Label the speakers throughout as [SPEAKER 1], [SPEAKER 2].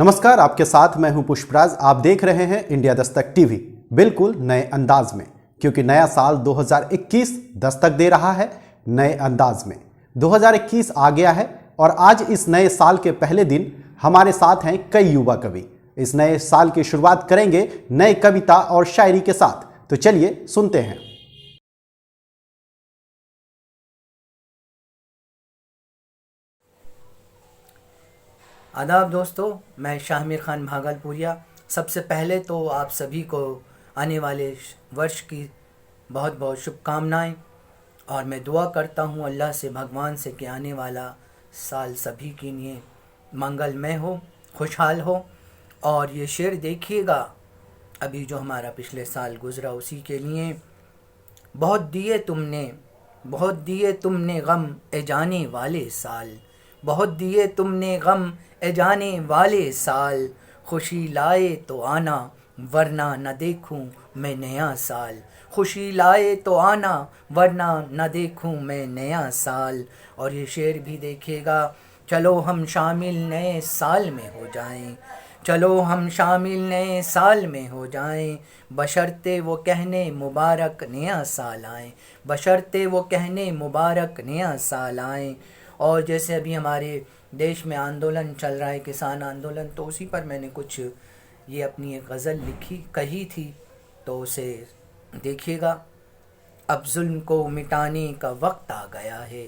[SPEAKER 1] नमस्कार, आपके साथ मैं हूं पुष्पराज। आप देख रहे हैं इंडिया दस्तक टीवी, बिल्कुल नए अंदाज में, क्योंकि नया साल 2021 दस्तक दे रहा है नए अंदाज में। 2021 आ गया है और आज इस नए साल के पहले दिन हमारे साथ हैं कई युवा कवि। इस नए साल की शुरुआत करेंगे नए कविता और शायरी के साथ, तो चलिए सुनते हैं।
[SPEAKER 2] आदाब दोस्तों, मैं शाहमीर खान भागलपुरिया। सबसे पहले तो आप सभी को आने वाले वर्ष की बहुत बहुत शुभकामनाएं, और मैं दुआ करता हूं अल्लाह से, भगवान से, कि आने वाला साल सभी के लिए मंगलमय हो, खुशहाल हो। और ये शेर देखिएगा, अभी जो हमारा पिछले साल गुजरा उसी के लिए। बहुत दिए तुमने, बहुत दिए तुमने गम ए जाने वाले साल, बहुत दिए तुमने गम ए जाने वाले साल, खुशी लाए तो आना वरना न देखूं मैं नया साल, खुशी लाए तो आना वरना न देखूं मैं नया साल। और ये शेर भी देखिएगा, चलो हम शामिल नए साल में हो जाएं, चलो हम शामिल नए साल में हो जाएं, बशर्ते वो कहने मुबारक नया साल आए, बशर्ते वो कहने मुबारक नया साल आए। और जैसे अभी हमारे देश में आंदोलन चल रहा है, किसान आंदोलन, तो उसी पर मैंने कुछ ये अपनी एक गज़ल कही थी, तो उसे देखिएगा। अब जुल्म को मिटाने का वक्त आ गया है,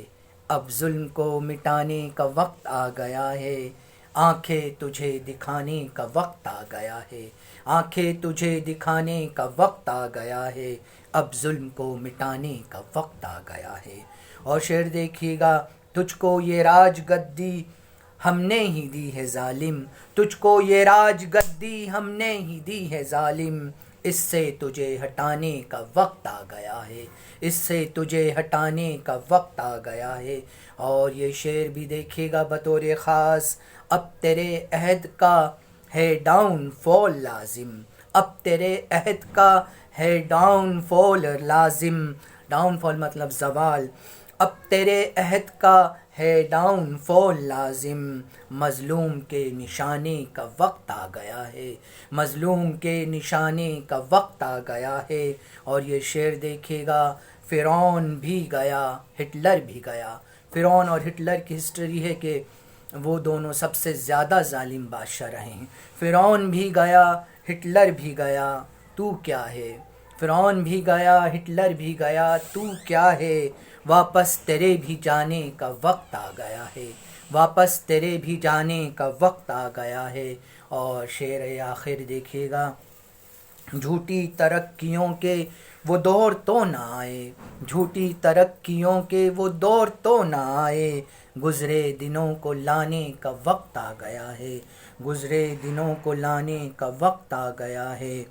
[SPEAKER 2] अब जुल्म को मिटाने का वक्त आ गया है, आंखें तुझे दिखाने का वक्त आ गया है, आंखें तुझे दिखाने का वक्त आ गया है, अब जुल्म को मिटाने का वक्त आ गया है। और शेर देखिएगा, तुझको ये राज गद्दी हमने ही दी है जालिम, तुझको ये राज गद्दी हमने ही दी है जालिम, इससे तुझे हटाने का वक्त आ गया है, इससे तुझे हटाने का वक्त आ गया है। और ये शेर भी देखिएगा बतौर ख़ास, अब तेरे अहद का है डाउनफॉल लाजिम, अब तेरे अहद का है डाउनफॉल लाजिम, डाउनफॉल मतलब ज़वाल, अब तेरे अहद का है डाउनफॉल लाजिम, मज़लूम के निशाने का वक्त आ गया है, मज़लूम के निशाने का वक्त आ गया है। और ये शेर देखिएगा, फ़िरौन भी गया हिटलर भी गया। फ़िरौन और हिटलर की हिस्ट्री है कि वो दोनों सबसे ज़्यादा जालिम बादशाह रहे हैं। फ़िरौन भी गया हिटलर भी गया, तू क्या है, फ़िरौन भी गया हिटलर भी गया, तू क्या है, वापस तेरे भी जाने का वक्त आ गया है, वापस तेरे भी जाने का वक्त आ गया है। और शेर आखिर देखिएगा, झूठी तरक्कियों के वो दौर तो ना आए, झूठी तरक्कियों के वो दौर तो ना आए, गुज़रे दिनों को लाने का वक्त आ गया है, गुज़रे दिनों को लाने का वक्त आ गया है,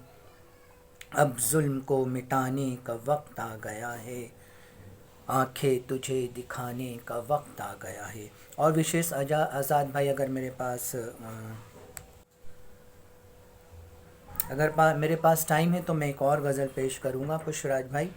[SPEAKER 2] अब जुल्म को मिटाने का वक्त आ गया है, आंखें तुझे दिखाने का वक्त आ गया है। और विशेष आज़ाद भाई, अगर मेरे पास टाइम है तो मैं एक और गज़ल पेश करूँगा पुष्पराज भाई।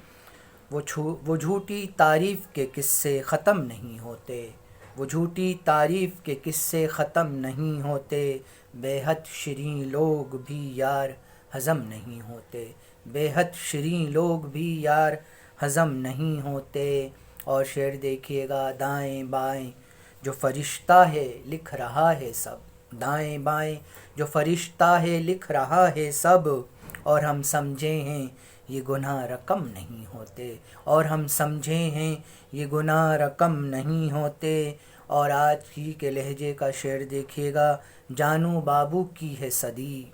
[SPEAKER 2] वो झूठी तारीफ़ के किस्से ख़त्म नहीं होते, वो झूठी तारीफ़ के किस्से ख़त्म नहीं होते, बेहद शीरीं लोग भी यार हज़म नहीं होते, बेहद शीरीं लोग भी यार हज़म नहीं होते। और शेर देखिएगा, दाएं बाएं जो फरिश्ता है लिख रहा है सब, दाएं बाएं जो फरिश्ता है लिख रहा है सब, और हम समझे हैं ये गुनाह रकम नहीं होते, और हम समझे हैं ये गुनाह रकम नहीं होते। और आज ही के लहजे का शेर देखिएगा, जानू बाबू की है सदी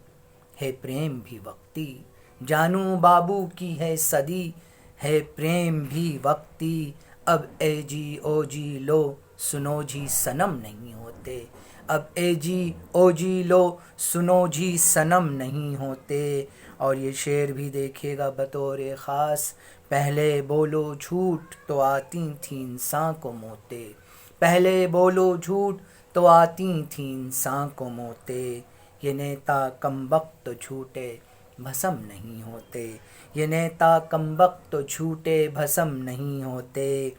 [SPEAKER 2] है प्रेम भी वक्ती, जानू बाबू की है सदी है प्रेम भी वक्ती, अब ए जी ओ जी लो सुनो जी सनम नहीं होते, अब ए जी ओ जी लो सुनो जी सनम नहीं होते। और ये शेर भी देखिएगा बतौर ख़ास, पहले बोलो झूठ तो आती थी इंसान को मोते, पहले बोलो झूठ तो आती थी इंसान को मोते, ये नेता कमबख्त झूठे भस्म नहीं होते, ये नेता कमबख्त झूठे भस्म नहीं होते,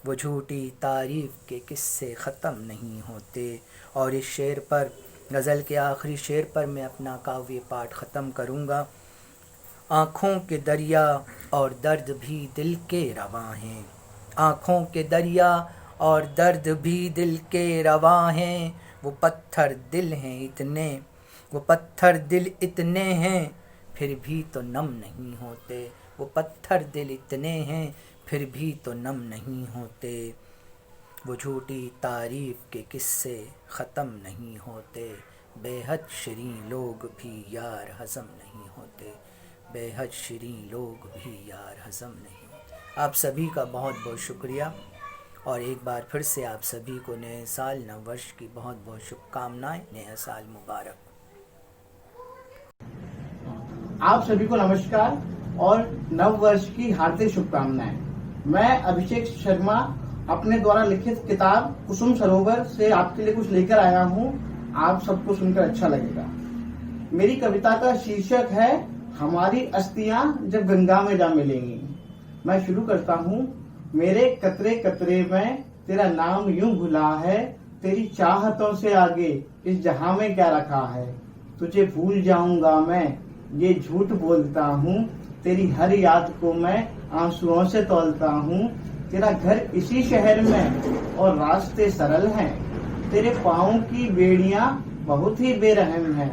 [SPEAKER 2] वो झूठी तारीफ़ के किस्से ख़त्म नहीं होते। और इस शेर पर गज़ल के आखिरी शेर पर मैं अपना काव्य पाठ ख़त्म करूँगा। आँखों के दरिया और दर्द भी दिल के रवां हैं, आँखों के दरिया और दर्द भी दिल के रवां हैं। वो पत्थर दिल हैं इतने, वो पत्थर दिल इतने हैं, फिर भी तो नम नहीं होते। वो पत्थर दिल इतने हैं, फिर भी तो नम नहीं होते। वो झूठी तारीफ के किस्से ख़त्म नहीं होते। बेहद शीरीं लोग भी यार हज़म नहीं होते, बेहद शीरीं लोग भी यार हज़म नहीं होते। आप सभी का बहुत बहुत शुक्रिया, और एक बार फिर से आप सभी को नए साल नव वर्ष की बहुत बहुत शुभकामनाएं। नया साल मुबारक।
[SPEAKER 3] आप सभी को नमस्कार और नव वर्ष की हार्दिक शुभकामनाएं। मैं अभिषेक शर्मा अपने द्वारा लिखित किताब कुसुम सरोवर से आपके लिए कुछ लेकर आया हूं। आप सबको सुनकर अच्छा लगेगा। मेरी कविता का शीर्षक है हमारी अस्थियां जब गंगा में जा मिलेंगी। मैं शुरू करता हूं। मेरे कतरे कतरे में तेरा नाम यूं घुला है, तेरी चाहतों से आगे इस जहां में क्या रखा है। तुझे भूल जाऊंगा मैं ये झूठ बोलता हूँ, तेरी हर याद को मैं आंसुओं से तौलता हूँ। तेरा घर इसी शहर में और रास्ते सरल हैं, तेरे पाँव की बेड़ियां बहुत ही बेरहम हैं।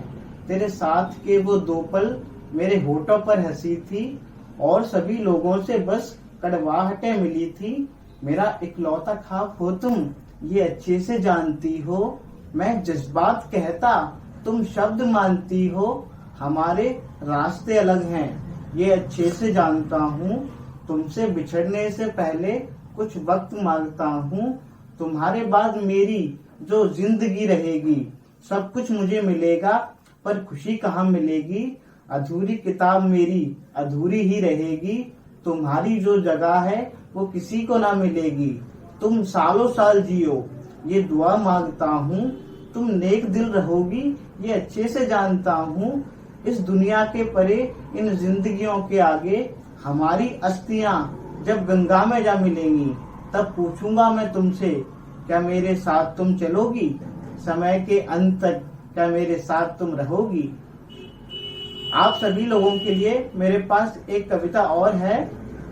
[SPEAKER 3] तेरे साथ के वो 2 पल मेरे होठों पर हंसी थी, और सभी लोगों से बस कड़वाहटें मिली थी। मेरा इकलौता ख्वाब हो तुम, ये अच्छे से जानती हो। मैं जज्बात कहता तुम शब्द मानती हो। हमारे रास्ते अलग हैं ये अच्छे से जानता हूँ। तुमसे बिछड़ने से पहले कुछ वक्त मांगता हूँ। तुम्हारे बाद मेरी जो जिंदगी रहेगी, सब कुछ मुझे मिलेगा, पर खुशी कहाँ मिलेगी। अधूरी किताब मेरी अधूरी ही रहेगी। तुम्हारी जो जगह है वो किसी को ना मिलेगी। तुम सालों साल जियो ये दुआ मांगता हूँ। तुम नेक दिल रहोगी ये अच्छे से जानता हूँ। इस दुनिया के परे इन जिंदगियों के आगे हमारी अस्थियां जब गंगा में जा मिलेंगी, तब पूछूंगा मैं तुमसे, क्या मेरे साथ तुम चलोगी। समय के अंत तक क्या मेरे साथ तुम रहोगी। आप सभी लोगों के लिए मेरे पास एक कविता और है,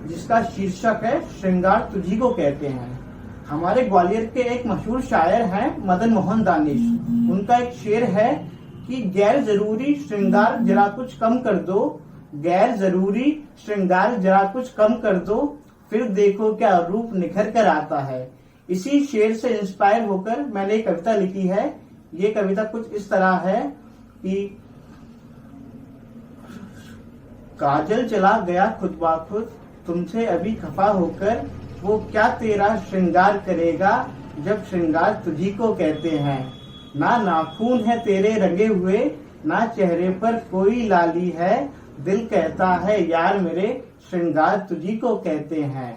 [SPEAKER 3] जिसका शीर्षक है श्रृंगार तुझी को कहते हैं। हमारे ग्वालियर के एक मशहूर शायर हैं मदन मोहन दानिश। उनका एक शेर है कि गैर जरूरी श्रृंगार जरा कुछ कम कर दो, गैर जरूरी श्रृंगार जरा कुछ कम कर दो, फिर देखो क्या रूप निखर कर आता है। इसी शेर से इंस्पायर होकर मैंने एक कविता लिखी है। ये कविता कुछ इस तरह है कि काजल चला गया खुद ब खुद, तुमसे अभी खफा होकर, वो क्या तेरा श्रृंगार करेगा जब श्रृंगार तुझी को कहते हैं। ना नाखून है तेरे रंगे हुए, ना चेहरे पर कोई लाली है, दिल कहता है यार मेरे श्रृंगार तुझी को कहते हैं।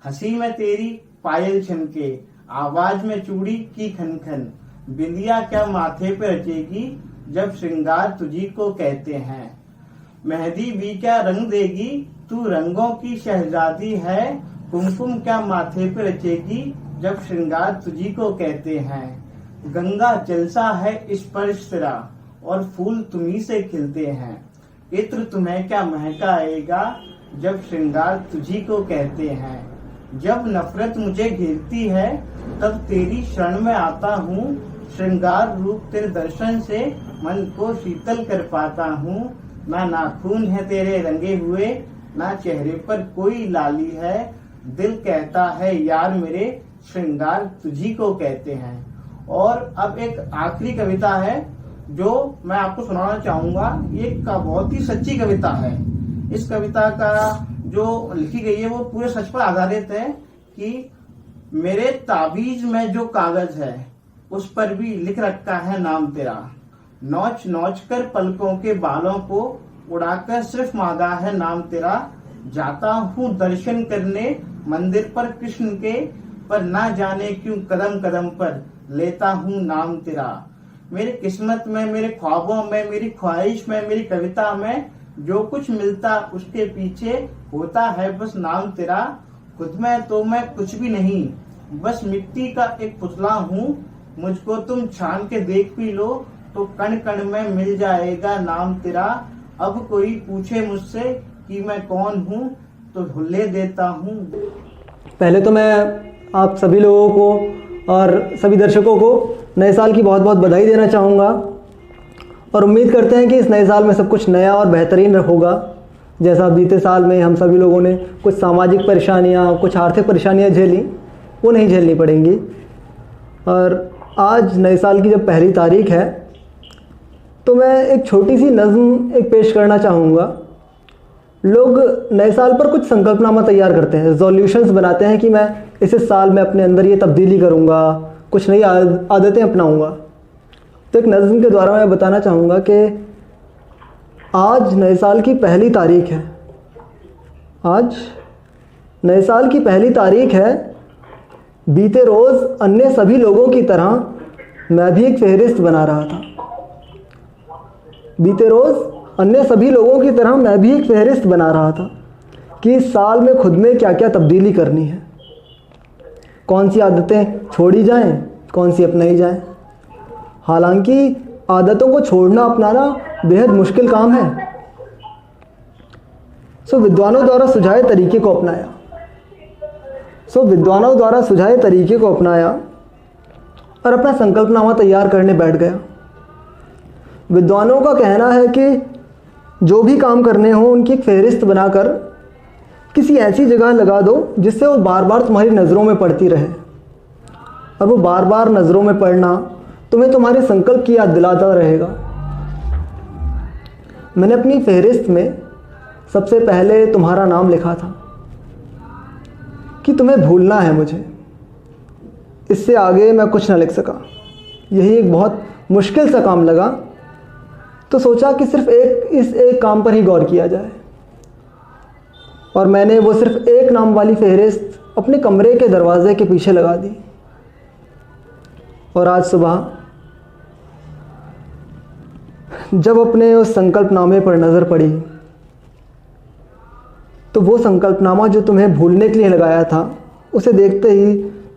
[SPEAKER 3] हंसी में तेरी पायल छनके, आवाज में चूड़ी की खन खन, बिंदिया क्या माथे पे रचेगी जब श्रृंगार तुझी को कहते हैं। मेहंदी भी क्या रंग देगी, तू रंगों की शहजादी है, कुमकुम क्या माथे पे रचेगी जब श्रृंगार तुझी को कहते हैं। गंगा जलसा है स्पर्श तेरा और फूल तुम्ही से खिलते हैं, इत्र तुम्हें क्या महकाएगा जब श्रृंगार तुझी को कहते हैं। जब नफरत मुझे घेरती है तब तेरी शरण में आता हूँ, श्रृंगार रूप तेरे दर्शन से मन को शीतल कर पाता हूँ। ना नाखून है तेरे रंगे हुए, ना चेहरे पर कोई लाली है, दिल कहता है यार मेरे श्रृंगार तुझी को कहते हैं। और अब एक आखिरी कविता है जो मैं आपको सुनाना चाहूंगा। ये बहुत ही सच्ची कविता है। इस कविता का जो लिखी गई है वो पूरे सच पर आधारित है कि मेरे ताबीज में जो कागज है उस पर भी लिख रखा है नाम तेरा। नोच नोच कर पलकों के बालों को उड़ाकर सिर्फ मांगा है नाम तेरा। जाता हूँ दर्शन करने मंदिर पर कृष्ण के, पर ना जाने क्यों कदम कदम पर लेता हूँ नाम तेरा। मेरी किस्मत में, मेरे ख्वाबों में, मेरी ख्वाहिश में, मेरी कविता में जो कुछ मिलता उसके पीछे होता है बस नाम तेरा। खुद में तो मैं कुछ भी नहीं, बस मिट्टी का एक पुतला हूँ, मुझको तुम छान के देख भी लो तो कण कण में मिल जाएगा नाम तेरा। अब कोई पूछे मुझसे कि मैं कौन हूँ तो भुल्ले देता हूँ।
[SPEAKER 4] पहले तो मैं आप सभी लोगों को और सभी दर्शकों को नए साल की बहुत बहुत बधाई देना चाहूँगा और उम्मीद करते हैं कि इस नए साल में सब कुछ नया और बेहतरीन होगा। जैसा बीते साल में हम सभी लोगों ने कुछ सामाजिक परेशानियाँ, कुछ आर्थिक परेशानियाँ झेली, वो नहीं झेलनी पड़ेंगी। और आज नए साल की जब पहली तारीख है तो मैं एक छोटी सी नज़्म पेश करना चाहूँगा। लोग नए साल पर कुछ संकल्पनामा तैयार करते हैं, रेजोल्यूशंस बनाते हैं कि मैं इस साल में अपने अंदर ये तब्दीली करूँगा, कुछ नई आदतें अपनाऊँगा। तो एक नज़्म के द्वारा मैं बताना चाहूँगा कि आज नए साल की पहली तारीख है। आज नए साल की पहली तारीख है। बीते रोज़ अन्य सभी लोगों की तरह मैं भी एक फहरिस्त बना रहा था। बीते रोज़ अन्य सभी लोगों की तरह मैं भी एक फहरिस्त बना रहा था कि इस साल में खुद में क्या क्या तब्दीली करनी है, कौन सी आदतें छोड़ी जाएं, कौन सी अपनाई जाएं। हालांकि आदतों को छोड़ना अपनाना बेहद मुश्किल काम है। विद्वानों द्वारा सुझाए तरीके को अपनाया और अपना संकल्पनामा तैयार करने बैठ गया। विद्वानों का कहना है कि जो भी काम करने हो उनकी एक फहरिस्त बनाकर किसी ऐसी जगह लगा दो जिससे वो बार बार तुम्हारी नज़रों में पड़ती रहे, और वो बार बार नज़रों में पड़ना तुम्हें तुम्हारे संकल्प की याद दिलाता रहेगा। मैंने अपनी फहरिस्त में सबसे पहले तुम्हारा नाम लिखा था कि तुम्हें भूलना है मुझे। इससे आगे मैं कुछ ना लिख सका। यही एक बहुत मुश्किल सा काम लगा, तो सोचा कि सिर्फ इस एक काम पर ही गौर किया जाए। और मैंने वो सिर्फ एक नाम वाली फहरिस्त अपने कमरे के दरवाजे के पीछे लगा दी। और आज सुबह जब अपने उस संकल्पनामे पर नज़र पड़ी तो वो संकल्पनामा जो तुम्हें भूलने के लिए लगाया था, उसे देखते ही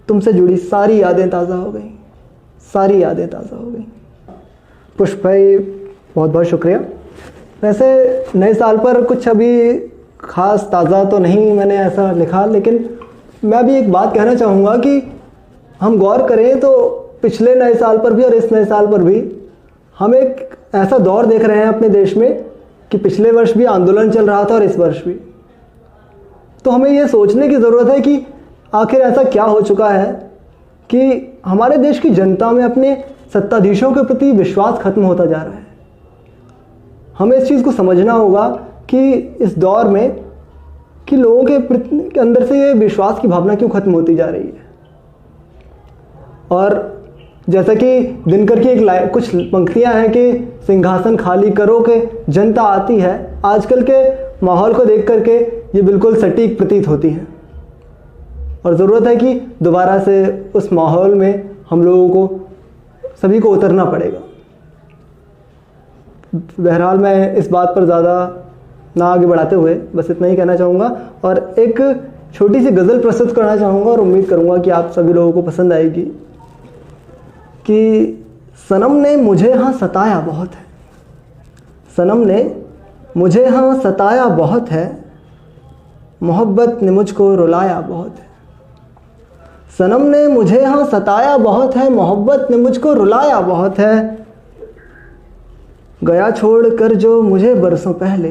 [SPEAKER 4] तुमसे जुड़ी सारी यादें ताज़ा हो गई। पुष्प भाई, बहुत बहुत शुक्रिया। वैसे नए साल पर कुछ अभी ख़ास ताज़ा तो नहीं मैंने ऐसा लिखा, लेकिन मैं भी एक बात कहना चाहूँगा कि हम गौर करें तो पिछले नए साल पर भी और इस नए साल पर भी हम एक ऐसा दौर देख रहे हैं अपने देश में कि पिछले वर्ष भी आंदोलन चल रहा था और इस वर्ष भी। तो हमें ये सोचने की ज़रूरत है कि आखिर ऐसा क्या हो चुका है कि हमारे देश की जनता में अपने सत्ताधीशों के प्रति विश्वास खत्म होता जा रहा है। हमें इस चीज़ को समझना होगा कि इस दौर में कि लोगों के अंदर से ये विश्वास की भावना क्यों खत्म होती जा रही है। और जैसा कि दिनकर की कुछ पंक्तियां हैं कि सिंहासन खाली करो के जनता आती है, आजकल के माहौल को देख करके ये बिल्कुल सटीक प्रतीत होती है। और ज़रूरत है कि दोबारा से उस माहौल में हम लोगों को सभी को उतरना पड़ेगा। बहरहाल मैं इस बात पर ज़्यादा ना आगे बढ़ाते हुए बस इतना ही कहना चाहूँगा और एक छोटी सी गज़ल प्रस्तुत करना चाहूँगा और उम्मीद करूँगा कि आप सभी लोगों को पसंद आएगी। कि सनम ने मुझे हाँ सताया बहुत है, सनम ने मुझे हाँ सताया बहुत है, मोहब्बत ने मुझको रुलाया बहुत है। सनम ने मुझे हाँ सताया बहुत है, मोहब्बत ने मुझको रुलाया बहुत है। गया छोड़ कर जो मुझे बरसों पहले,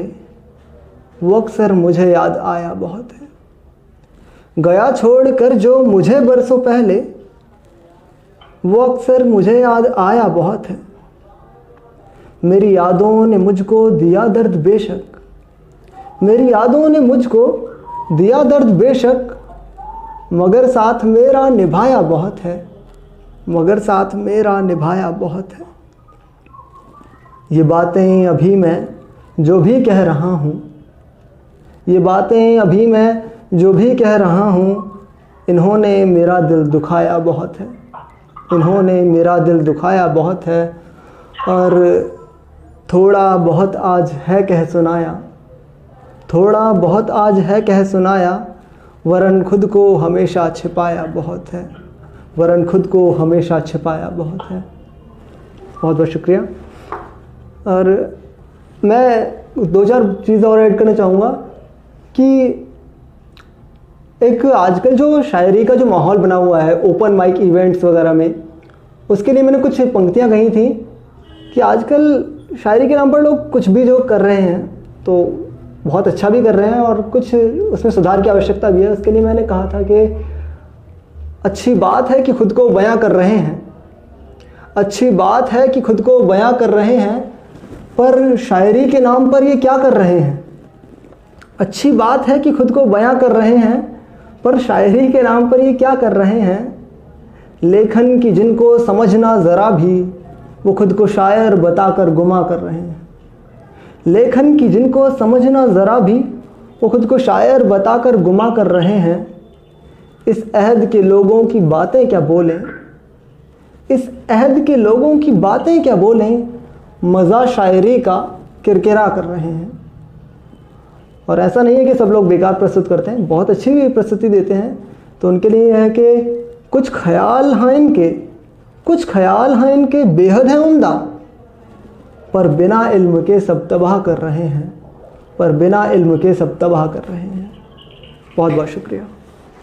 [SPEAKER 4] वो अक्सर मुझे याद आया बहुत है। गया छोड़ कर जो मुझे बरसों पहले, वो अक्सर मुझे याद आया बहुत है। मेरी यादों ने मुझको दिया दर्द बेशक, मेरी यादों ने मुझको दिया दर्द बेशक, मगर साथ मेरा निभाया बहुत है, मगर साथ मेरा निभाया बहुत है। ये बातें अभी मैं जो भी कह रहा हूँ, ये बातें अभी मैं जो भी कह रहा हूँ, इन्होंने मेरा दिल दुखाया बहुत है, इन्होंने मेरा दिल दुखाया बहुत है। और थोड़ा बहुत आज है कह सुनाया, थोड़ा बहुत आज है कह सुनाया, वरन खुद को हमेशा छिपाया बहुत है, वरन खुद को हमेशा छिपाया बहुत है। बहुत बहुत शुक्रिया। और मैं 2-4 चीज़ और ऐड करना चाहूँगा कि एक आजकल जो शायरी का जो माहौल बना हुआ है ओपन माइक इवेंट्स वगैरह में, उसके लिए मैंने कुछ पंक्तियाँ कही थी कि आजकल शायरी के नाम पर लोग कुछ भी जो कर रहे हैं तो बहुत अच्छा भी कर रहे हैं और कुछ उसमें सुधार की आवश्यकता भी है। उसके लिए मैंने कहा था कि अच्छी बात है कि खुद को बयां कर रहे हैं, अच्छी बात है कि खुद को बयां कर रहे हैं, पर शायरी के नाम पर ये क्या कर रहे हैं। अच्छी बात है कि खुद को बयां कर रहे हैं, पर शायरी के नाम पर ये क्या कर रहे हैं। लेखन की जिनको समझना ज़रा भी, वो खुद को शायर बताकर गुमा कर रहे हैं। लेखन की जिनको समझना ज़रा भी, वो खुद को शायर बताकर गुमा कर रहे हैं। इस अहद के लोगों की बातें क्या बोलें, इस अहद के लोगों की बातें क्या बोलें, मज़ा शायरी का किरकिरा कर रहे हैं। और ऐसा नहीं है कि सब लोग बेकार प्रस्तुत करते हैं, बहुत अच्छी भी प्रस्तुति देते हैं। तो उनके लिए यह है कि कुछ ख्याल हैं इनके, कुछ ख्याल हैं इनके बेहद हैं उम्दा, पर बिना इल्म के सब तबाह कर रहे हैं, पर बिना इल्म के सब तबाह कर रहे हैं। बहुत बहुत शुक्रिया।